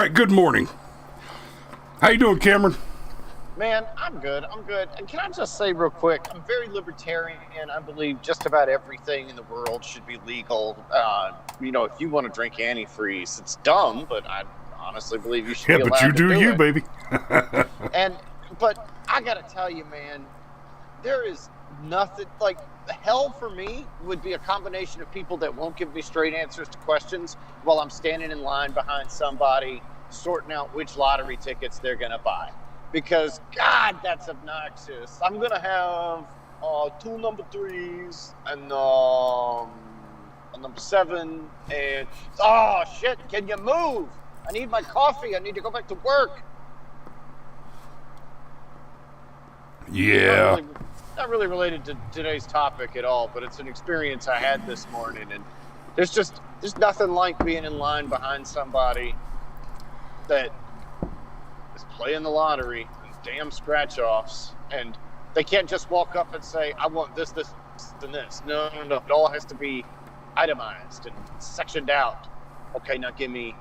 right, good morning. How you doing, Cameron? Man, I'm good. And can I just say real quick, I'm very libertarian. I believe just about everything in the world should be legal. If you want to drink antifreeze, it's dumb, but I honestly believe you should be allowed but you to do you, it. baby. But I got to tell you, man, there is nothing like hell for me would be a combination of people that won't give me straight answers to questions while I'm standing in line behind somebody sorting out which lottery tickets they're going to buy. Because, God, that's obnoxious. I'm going to have 2 number 3s and a number 7. And, oh, shit, can you move? I need my coffee. I need to go back to work. Yeah. Not really related to today's topic at all, but it's an experience I had this morning. And there's nothing like being in line behind somebody that is playing the lottery and damn scratch-offs, and they can't just walk up and say, I want this, and this. No. It all has to be itemized and sectioned out. Okay, now give me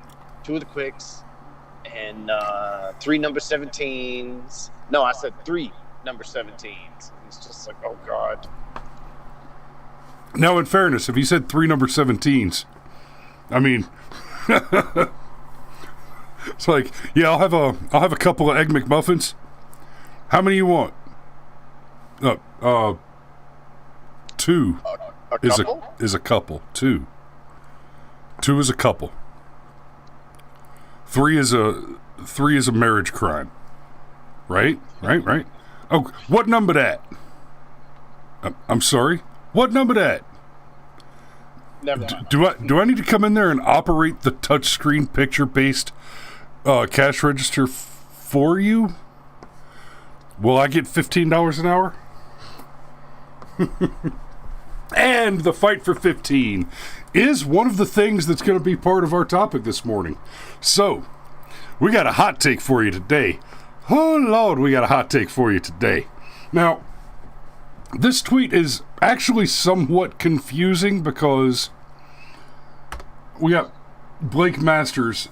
2 of the quicks and 3 number 17s. No, I said 3 number 17s. It's just like, oh, God. Now, in fairness, if he said 3 number 17s, I mean... It's like, yeah, I'll have a couple of Egg McMuffins. How many you want? 2 is a couple. 2 is a couple. 3 is a marriage crime. Right. Oh, what number that? I'm sorry. What number that? Never mind. Do I need to come in there and operate the touchscreen picture-based cash register for you? Will I get $15 an hour? And the fight for 15 is one of the things that's going to be part of our topic this morning. So, we got a hot take for you today. Oh, Lord, we got a hot take for you today. Now, this tweet is actually somewhat confusing because we got Blake Masters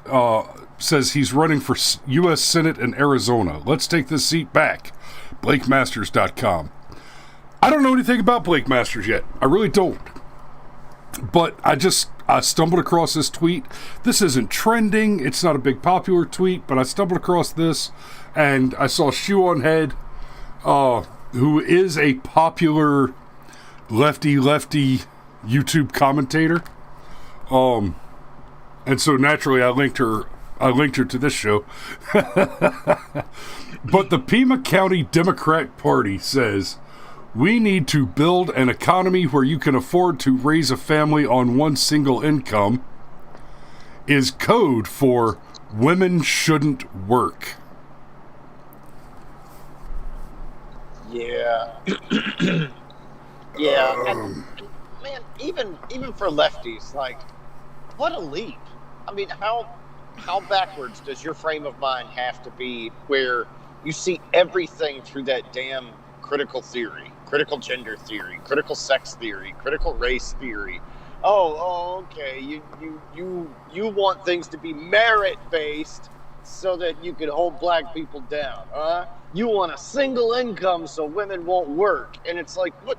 says he's running for U.S. Senate in Arizona. Let's take this seat back. BlakeMasters.com. I don't know anything about Blake Masters yet. I really don't. But I stumbled across this tweet. This isn't trending. It's not a big popular tweet, but I stumbled across this, and I saw Shoe on Head, who is a popular lefty YouTube commentator. And so naturally I linked her to this show. But the Pima County Democrat Party says, we need to build an economy where you can afford to raise a family on one single income, is code for women shouldn't work. Yeah. Yeah. And, man, even for lefties, like, what a leap. I mean, how backwards does your frame of mind have to be where you see everything through that damn critical theory, critical gender theory, critical sex theory, critical race theory? Oh, okay. You want things to be merit-based so that you can hold black people down, huh? You want a single income so women won't work. And it's like, what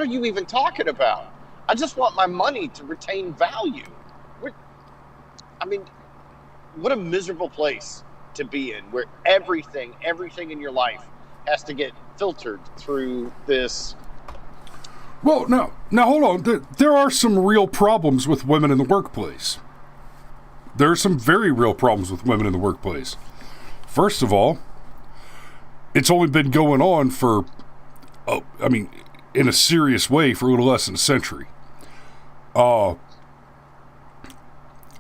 are you even talking about? I just want my money to retain value. What a miserable place to be in, where everything in your life has to get filtered through this. Well, now hold on. There are some real problems with women in the workplace. There are some very real problems with women in the workplace. First of all, it's only been going on for, in a serious way for a little less than a century.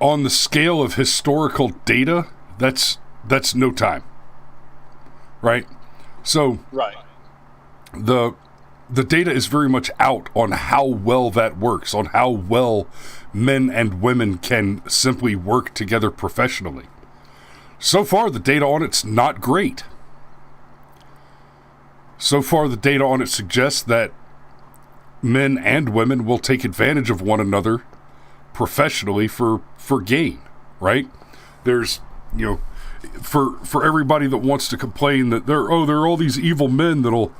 On the scale of historical data, that's no time. Right? So, right. The data is very much out on how well that works, on how well men and women can simply work together professionally. So far, the data on it's not great. So far, the data on it suggests that men and women will take advantage of one another professionally for gain, right? There's, for everybody that wants to complain that there are all these evil men that'll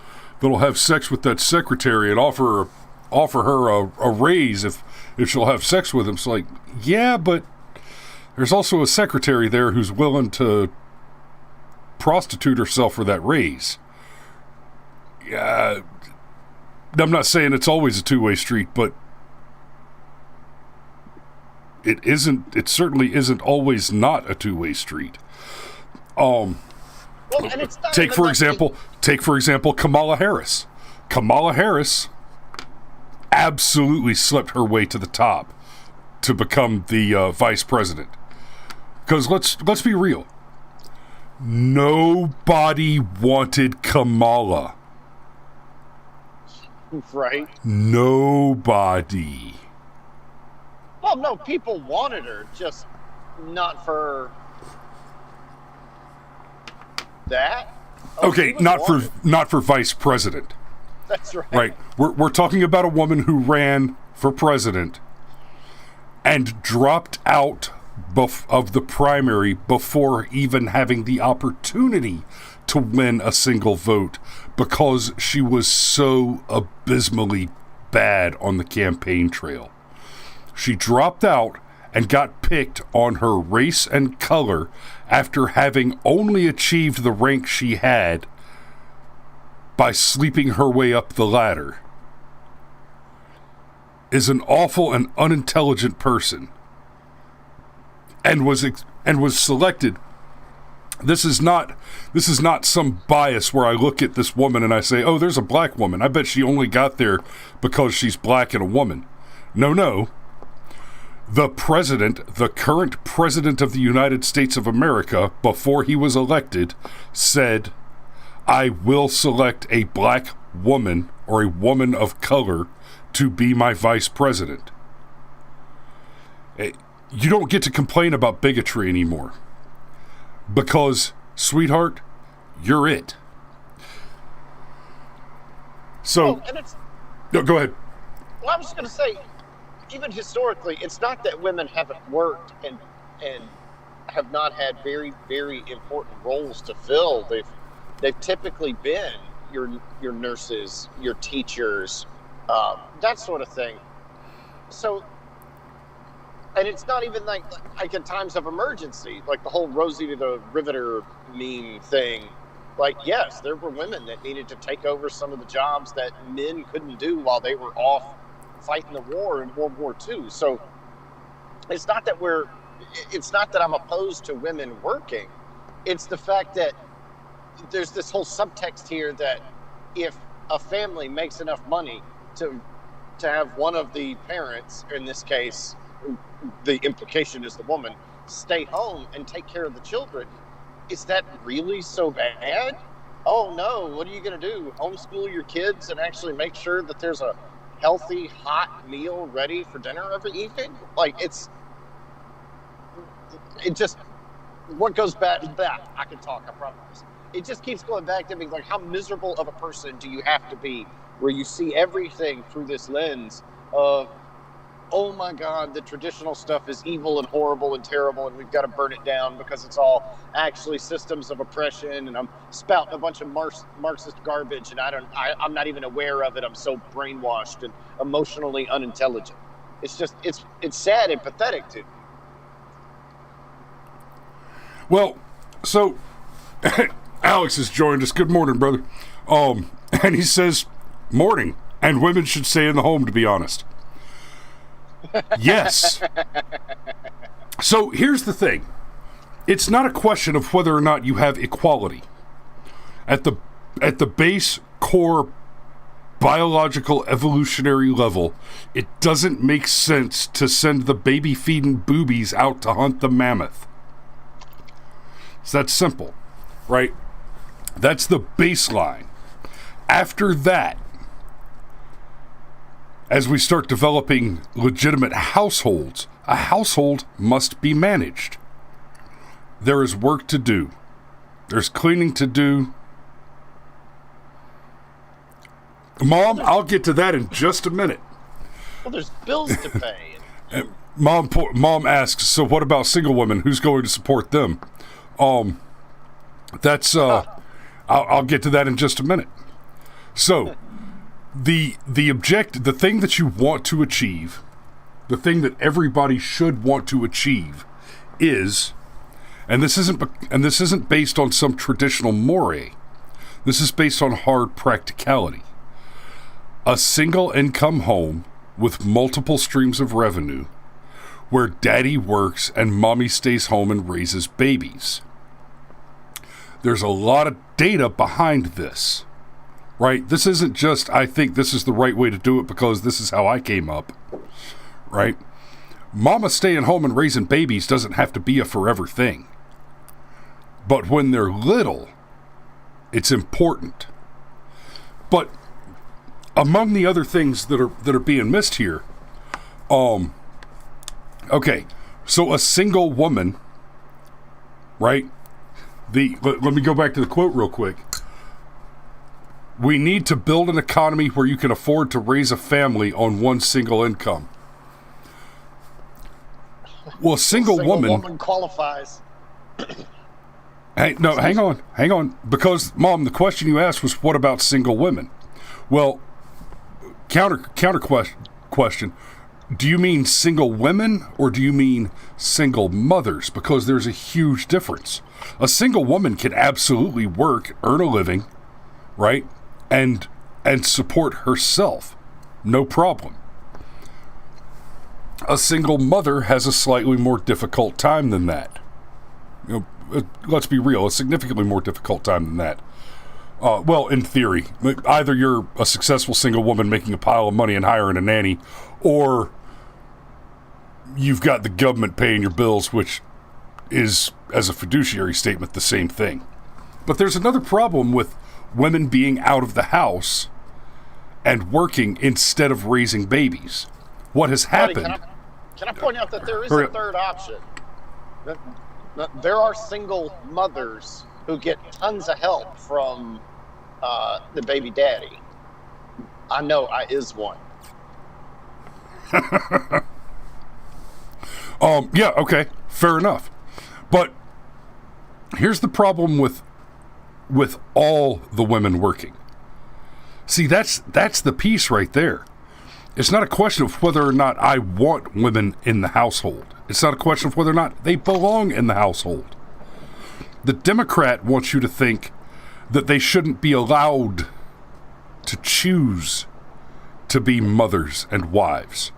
have sex with that secretary and offer her a raise if she'll have sex with him. It's like, yeah, but there's also a secretary there who's willing to prostitute herself for that raise. Yeah, I'm not saying it's always a two-way street, but it certainly isn't always not a two-way street. Well, and it's not take for example Kamala Harris. Kamala Harris absolutely slipped her way to the top to become the vice president. Because let's be real. Nobody wanted Kamala. Right. Nobody. Well, no, people wanted her, just not for that. Okay, not for vice president. That's right. Right. We're talking about a woman who ran for president and dropped out of the primary before even having the opportunity to win a single vote because she was so abysmally bad on the campaign trail. She dropped out and got picked on her race and color after having only achieved the rank she had by sleeping her way up the ladder. Is an awful and unintelligent person and was selected. This is not some bias where I look at this woman and I say, oh, there's a black woman. I bet she only got there because she's black and a woman. No. The president, the current president of the United States of America, before he was elected, said, I will select a black woman or a woman of color to be my vice president. You don't get to complain about bigotry anymore. Because, sweetheart, you're it. So, no, go ahead. Well, I was just going to say, even historically, it's not that women haven't worked and have not had very, very important roles to fill. They've typically been your nurses, your teachers, that sort of thing. So, and it's not even like in times of emergency, like the whole Rosie the Riveter meme thing. Like, yes, there were women that needed to take over some of the jobs that men couldn't do while they were off fighting the war in World War II. So it's not that I'm opposed to women working. It's the fact that there's this whole subtext here that if a family makes enough money to have one of the parents, in this case, the implication is the woman, stay home and take care of the children, is that really so bad? Oh no, what are you going to do? Homeschool your kids and actually make sure that there's a healthy, hot meal ready for dinner every evening? Like, what goes back to that? I can talk, I promise. It just keeps going back to being like, how miserable of a person do you have to be where you see everything through this lens of, oh my God, the traditional stuff is evil and horrible and terrible, and we've got to burn it down because it's all actually systems of oppression, and I'm spouting a bunch of Marxist garbage, and I'm not even aware of it. I'm so brainwashed and emotionally unintelligent. It's just, it's sad and pathetic too. Well, so Alex has joined us. Good morning, brother. And he says, morning, and women should stay in the home, to be honest. Yes. So here's the thing. It's not a question of whether or not you have equality. At the base core biological evolutionary level, it doesn't make sense to send the baby feeding boobies out to hunt the mammoth. It's that simple, right? That's the baseline. After that, as we start developing legitimate households, a household must be managed. There is work to do. There's cleaning to do. Mom, I'll get to that in just a minute. Well, there's bills to pay. Mom asks, so what about single women? Who's going to support them? That's I'll get to that in just a minute. So the thing that you want to achieve, the thing that everybody should want to achieve is, and this isn't based on some traditional moray. This is based on hard practicality. A single income home with multiple streams of revenue where daddy works and mommy stays home and raises babies. There's a lot of data behind this, right? This isn't just, I think this is the right way to do it because this is how I came up, right? Mama staying home and raising babies doesn't have to be a forever thing. But when they're little, it's important. But among the other things that are being missed here, okay, so a single woman, right? Let me go back to the quote real quick. We need to build an economy where you can afford to raise a family on one single income. Well, a single woman qualifies. Hang on. Because, Mom, the question you asked was, what about single women? Well, counter question. Do you mean single women or do you mean single mothers? Because there's a huge difference. A single woman can absolutely work, earn a living, right? And support herself. No problem. A single mother has a slightly more difficult time than that. Let's be real, a significantly more difficult time than that. Well, in theory, either you're a successful single woman making a pile of money and hiring a nanny, or you've got the government paying your bills, which is, as a fiduciary statement, the same thing. But there's another problem with women being out of the house and working instead of raising babies. What has happened... Can I point out that there is a third option? There are single mothers who get tons of help from the baby daddy. I know I is one. Yeah, okay, fair enough. But here's the problem with all the women working. See, that's the piece right there. It's not a question of whether or not I want women in the household. It's not a question of whether or not they belong in the household. The Democrat wants you to think that they shouldn't be allowed to choose to be mothers and wives.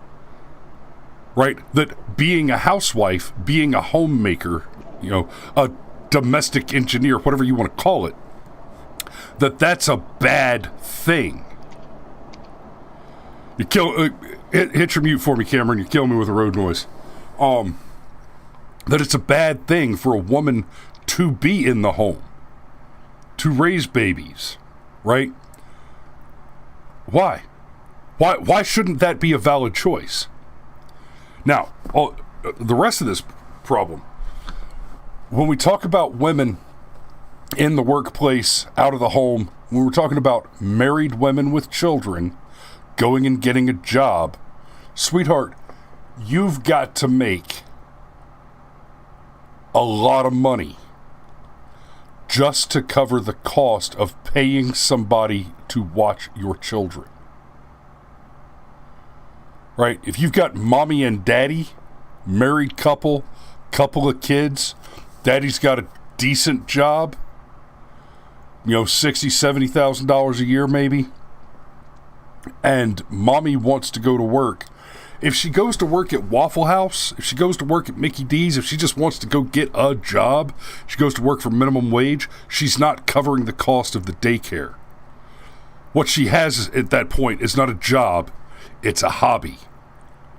Right? That being a housewife, being a homemaker, a domestic engineer, whatever you want to call it, that's a bad thing. Hit your mute for me, Cameron. You're killing me with a road noise. That it's a bad thing for a woman to be in the home, to raise babies, right? Why? Why shouldn't that be a valid choice? Now, the rest of this problem, when we talk about women in the workplace, out of the home, when we're talking about married women with children going and getting a job, sweetheart, you've got to make a lot of money just to cover the cost of paying somebody to watch your children. Right? If you've got mommy and daddy, married couple of kids, daddy's got a decent job, $60,000, $70,000 a year maybe, and mommy wants to go to work. If she goes to work at Waffle House, if she goes to work at Mickey D's, if she just wants to go get a job, she goes to work for minimum wage, she's not covering the cost of the daycare. What she has at that point is not a job, it's a hobby.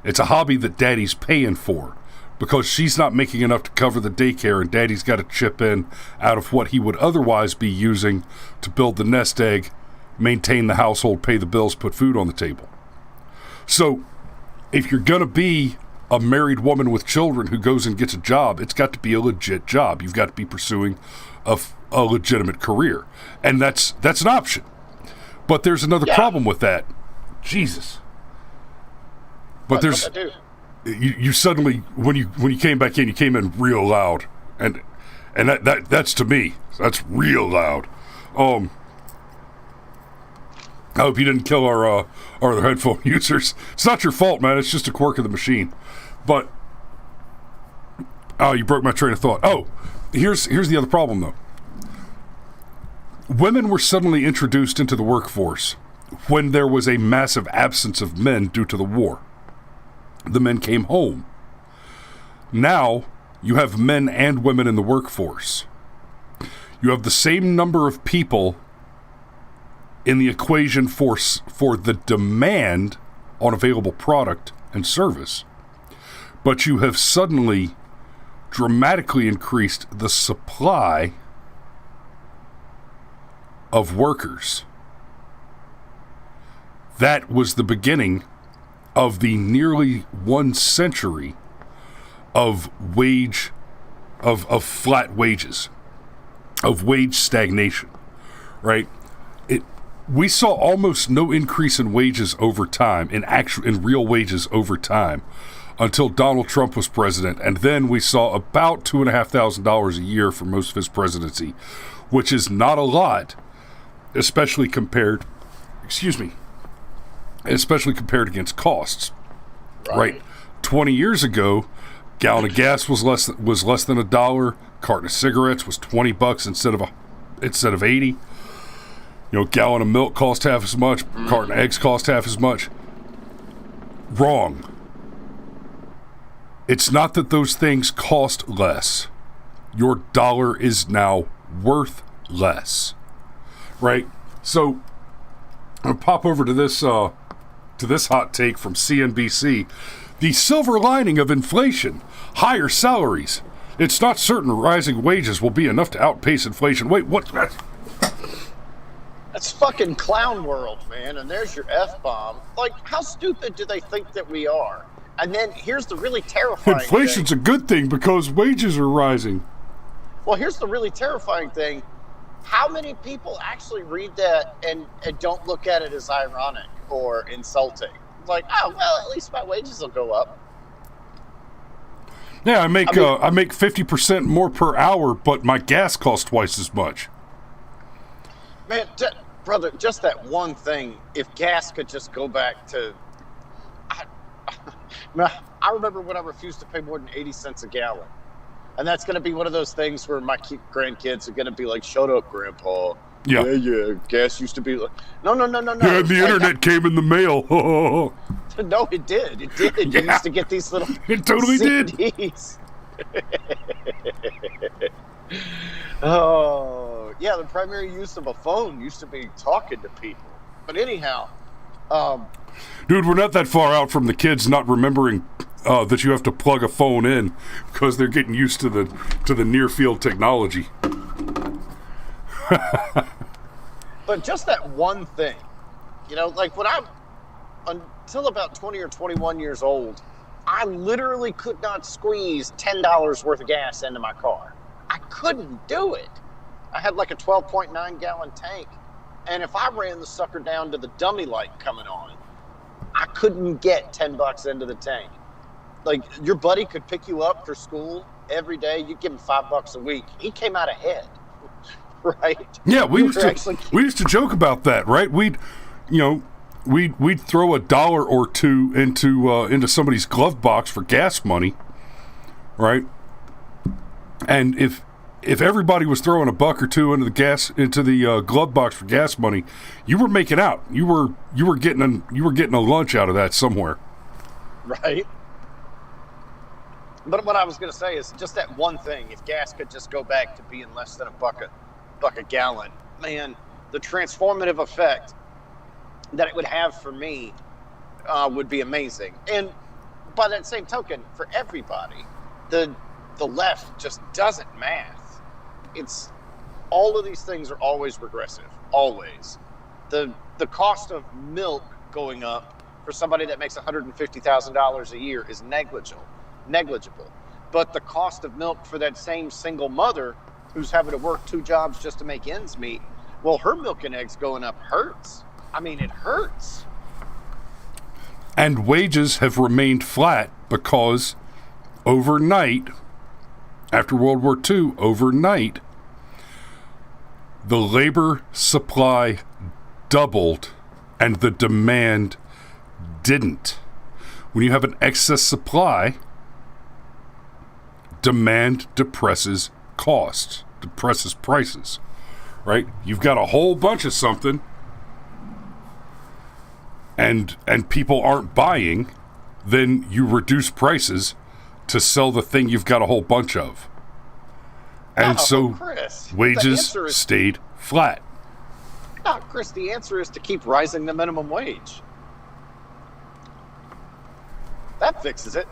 It's a hobby that daddy's paying for because she's not making enough to cover the daycare and daddy's got to chip in out of what he would otherwise be using to build the nest egg, maintain the household, pay the bills, put food on the table. So if you're going to be a married woman with children who goes and gets a job, it's got to be a legit job. You've got to be pursuing a legitimate career. And that's an option. But there's another problem with that. Jesus. But you suddenly, when you came back in, you came in real loud, and that's to me, that's real loud. I hope you didn't kill our other headphone users. It's not your fault, man. It's just a quirk of the machine. But you broke my train of thought. Oh, here's the other problem though. Women were suddenly introduced into the workforce when there was a massive absence of men due to the war. The men came home. Now you have men and women in the workforce. You have the same number of people in the equation for the demand on available product and service, but you have suddenly dramatically increased the supply of workers. That was the beginning of the nearly 1 century of flat wages, of wage stagnation, right? We saw almost no increase in wages over time, in real wages over time, until Donald Trump was president, and then we saw about $2,500 a year for most of his presidency, which is not a lot, especially compared against costs. Right? 20 years ago, gallon of gas was less than $1. Carton of cigarettes was $20 instead of 80. Gallon of milk cost half as much. Carton of eggs cost half as much. Wrong. It's not that those things cost less. Your dollar is now worth less. Right? So I'm gonna pop over to this hot take from CNBC. The silver lining of inflation: higher salaries. It's not certain rising wages will be enough to outpace inflation. Wait, what? That's fucking clown world, man. And there's your F-bomb. Like, how stupid do they think that we are? And then here's the really terrifying Inflation's thing. a good thing because wages are rising. Well, here's the really terrifying thing. How many people actually read that and don't look at it as ironic or insulting? Like, oh, well, at least my wages will go up. Yeah, I make 50% more per hour, but my gas costs twice as much. Man, brother, just that one thing, if gas could just go back to... I remember when I refused to pay more than 80 cents a gallon. And that's going to be one of those things where my grandkids are going to be like, shut up, Grandpa. Yeah, gas used to be like... No. Yeah, the internet came in the mail. No, it did. It did. You used to get these little It totally CDs. Oh, yeah, the primary use of a phone used to be talking to people. But anyhow... Dude, we're not that far out from the kids not remembering that you have to plug a phone in because they're getting used to the near field technology. But just that one thing, like until about 20 or 21 years old, I literally could not squeeze $10 worth of gas into my car. I couldn't do it. I had like a 12.9 gallon tank. And if I ran the sucker down to the dummy light coming on, I couldn't get $10 into the tank. Like, your buddy could pick you up for school every day. You give him $5 a week. He came out ahead, right? Yeah, we used to joke about that, right? We'd throw $1 or $2 into somebody's glove box for gas money, right? And if everybody was throwing $1 or $2 into the glove box for gas money, you were making out. You were getting a lunch out of that somewhere, right? But what I was going to say is just that one thing. If gas could just go back to being less than $1 a gallon, man, the transformative effect that it would have for me would be amazing. And by that same token, for everybody, the left just doesn't math. It's all of these things are always regressive, always. The cost of milk going up for somebody that makes $150,000 a year is negligible. But the cost of milk for that same single mother who's having to work 2 jobs just to make ends meet, well, her milk and eggs going up hurts. I mean, it hurts. And wages have remained flat because overnight, after World War II, overnight, the labor supply doubled and the demand didn't. When you have an excess supply, demand depresses costs, depresses prices, right? You've got a whole bunch of something and people aren't buying, then you reduce prices to sell the thing you've got a whole bunch of. And Chris, wages stayed flat. No, Chris, the answer is to keep rising the minimum wage. That fixes it.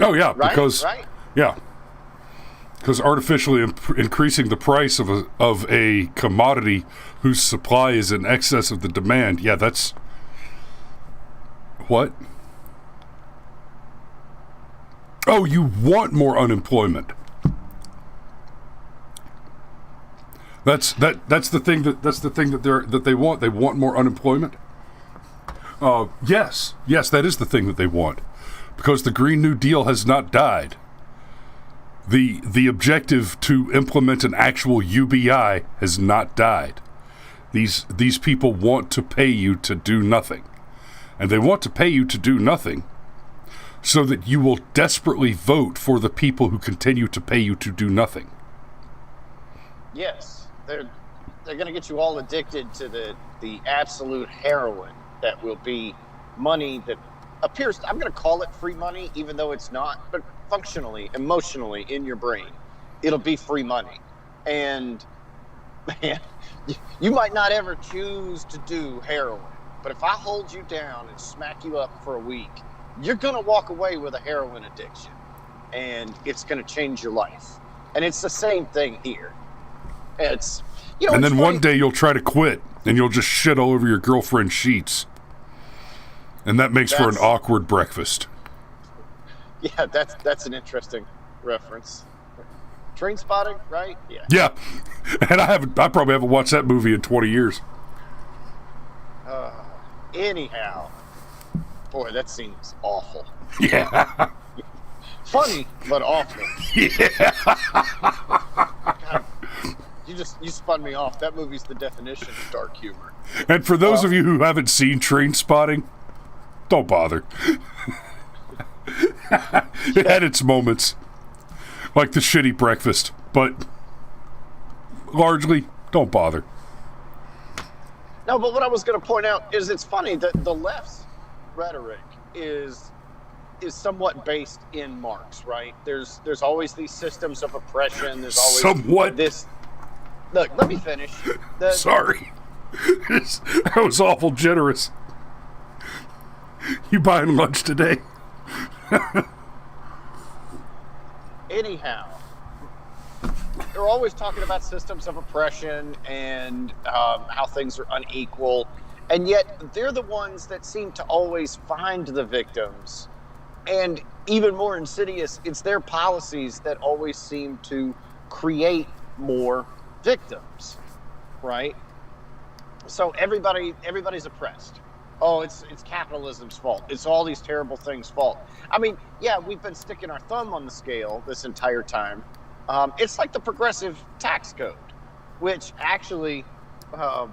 Oh, yeah, right? because artificially increasing the price of a commodity whose supply is in excess of the demand, that's... What? Oh, you want more unemployment. That's the thing that they want. They want more unemployment. Yes, that is the thing that they want, because the Green New Deal has not died. The objective to implement an actual UBI has not died. These people want to pay you to do nothing, and they want to pay you to do nothing so that you will desperately vote for the people who continue to pay you to do nothing. Yes, they're going to get you all addicted to the absolute heroin that will be money that appears, I'm going to call it free money, even though it's not, but functionally, emotionally, in your brain, it'll be free money. And man, you might not ever choose to do heroin, but if I hold you down and smack you up for a week, you're going to walk away with a heroin addiction, and it's going to change your life. And it's the same thing here. It's, and then one day you'll try to quit, and you'll just shit all over your girlfriend's sheets. And that makes for an awkward breakfast. Yeah, that's an interesting reference. Train Spotting, right? Yeah. Yeah, and I probably haven't watched that movie in 20 years. Anyhow, boy, that seems awful. Yeah. Funny, but awful. Yeah. God, you spun me off. That movie's the definition of dark humor. And for those of you who haven't seen Train Spotting, don't bother. It had its moments, like the shitty breakfast, but largely, don't bother. No, but what I was going to point out is it's funny that the left's rhetoric is somewhat based in Marx, right? There's always these systems of oppression. There's always somewhat this. Look, let me finish. Sorry, that was awful generous. You buying lunch today? Anyhow, they're always talking about systems of oppression and how things are unequal, and yet they're the ones that seem to always find the victims. And even more insidious, it's their policies that always seem to create more victims, right? So everybody's oppressed. Oh, it's capitalism's fault. It's all these terrible things' fault. I mean, yeah, we've been sticking our thumb on the scale this entire time. It's like the progressive tax code, which actually, how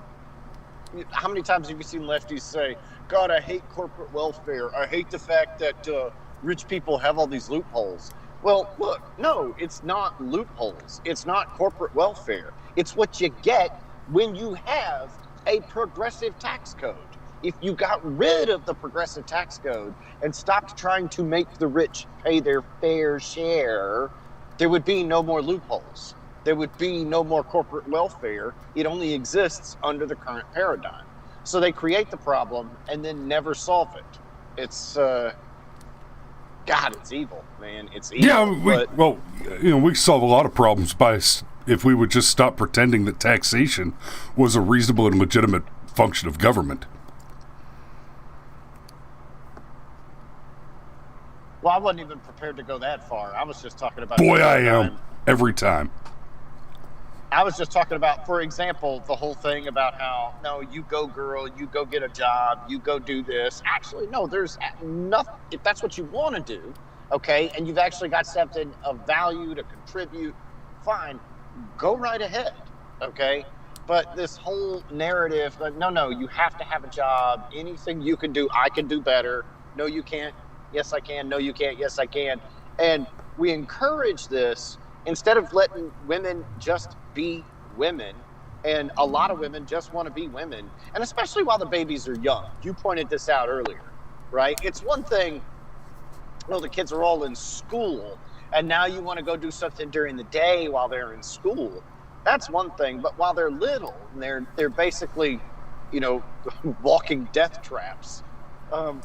many times have you seen lefties say, God, I hate corporate welfare. I hate the fact that rich people have all these loopholes. Well, look, no, it's not loopholes. It's not corporate welfare. It's what you get when you have a progressive tax code. If you got rid of the progressive tax code and stopped trying to make the rich pay their fair share, there would be no more loopholes. There would be no more corporate welfare. It only exists under the current paradigm. So they create the problem and then never solve it. It's, God, it's evil, man. It's evil. Yeah, we solve a lot of problems if we would just stop pretending that taxation was a reasonable and legitimate function of government. Well, I wasn't even prepared to go that far. I was just talking about... Boy, I am. Every time. I was just talking about, for example, the whole thing about how, no, you go girl, you go get a job, you go do this. Actually, no, there's nothing. If that's what you want to do, okay, and you've actually got something of value to contribute, fine, go right ahead, okay? But this whole narrative, like, no, you have to have a job. Anything you can do, I can do better. No, you can't. Yes, I can. No, you can't. Yes, I can. And we encourage this instead of letting women just be women. And a lot of women just want to be women. And especially while the babies are young. You pointed this out earlier, right? It's one thing, well, the kids are all in school, and now you want to go do something during the day while they're in school. That's one thing. But while they're little, and they're basically, walking death traps.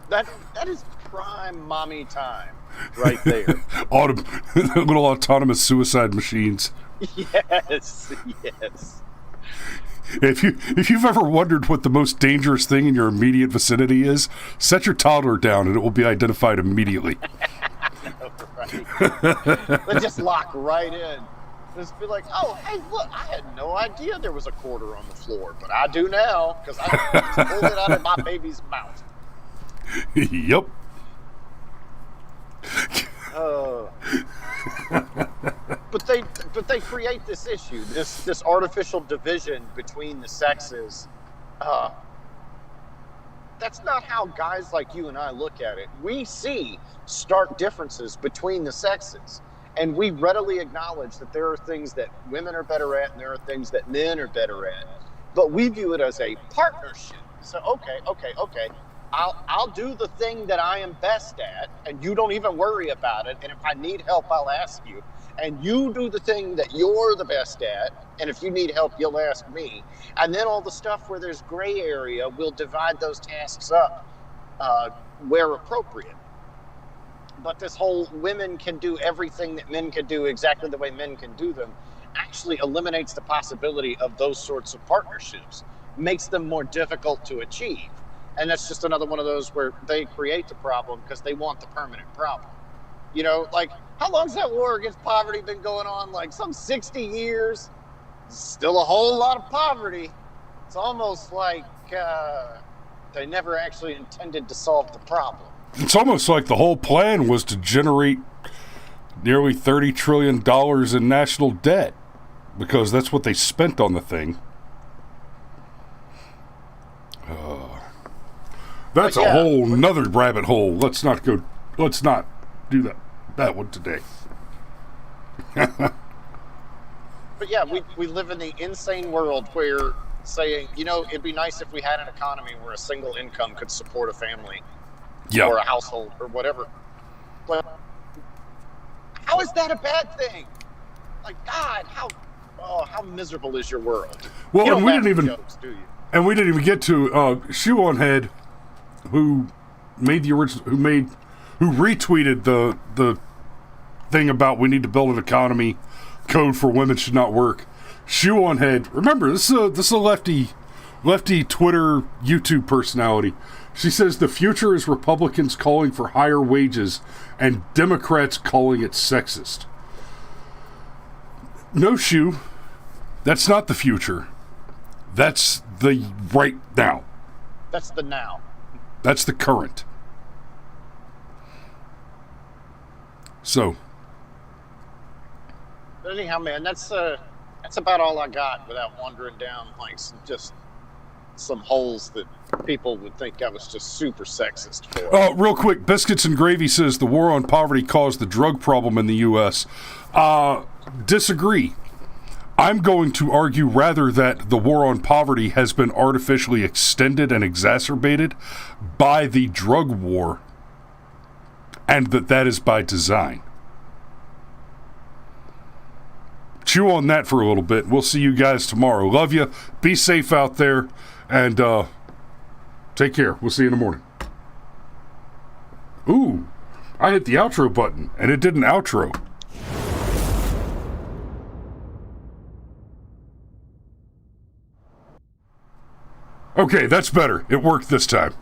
That is prime mommy time right there. Little autonomous suicide machines. Yes. If you've ever wondered what the most dangerous thing in your immediate vicinity is, set your toddler down and it will be identified immediately. Right. They just lock right in. Just be like, oh, hey, look, I had no idea there was a quarter on the floor, but I do now because I just pulled it out of my baby's mouth. Yep. But they create this issue, this artificial division between the sexes. That's not how guys like you and I look at it. We see stark differences between the sexes, and we readily acknowledge that there are things that women are better at and there are things that men are better at. But we view it as a partnership. So okay. I'll do the thing that I am best at, and you don't even worry about it. And if I need help, I'll ask you. And you do the thing that you're the best at, and if you need help, you'll ask me. And then all the stuff where there's gray area, we'll divide those tasks up where appropriate. But this whole women can do everything that men can do exactly the way men can do them actually eliminates the possibility of those sorts of partnerships, makes them more difficult to achieve. And that's just another one of those where they create the problem because they want the permanent problem. Like, how long's that war against poverty been going on? Like, some 60 years? Still a whole lot of poverty. It's almost like they never actually intended to solve the problem. It's almost like the whole plan was to generate nearly $30 trillion in national debt because that's what they spent on the thing. That's a whole nother rabbit hole. Let's not do that one today. But yeah, we live in the insane world where saying, it'd be nice if we had an economy where a single income could support a family or a household or whatever. But how is that a bad thing? Like, God, how miserable is your world? Well, you and we didn't even jokes, do you? And we didn't even get to Shoe on Head, who made the original, who retweeted the thing about we need to build an economy, code for women should not work. Shoe on Head. Remember, this is a lefty Twitter, YouTube personality. She says the future is Republicans calling for higher wages and Democrats calling it sexist. No, Shoe, that's not the future. That's the right now. That's the now. That's the current. So. But anyhow, man, that's about all I got without wandering down just some holes that people would think I was just super sexist for. Real quick, Biscuits and Gravy says the war on poverty caused the drug problem in the U.S. Disagree. I'm going to argue rather that the war on poverty has been artificially extended and exacerbated by the drug war, and that is by design. Chew on that for a little bit. We'll see you guys tomorrow. Love you. Be safe out there, and take care. We'll see you in the morning. Ooh, I hit the outro button, and it didn't outro. Okay, that's better. It worked this time.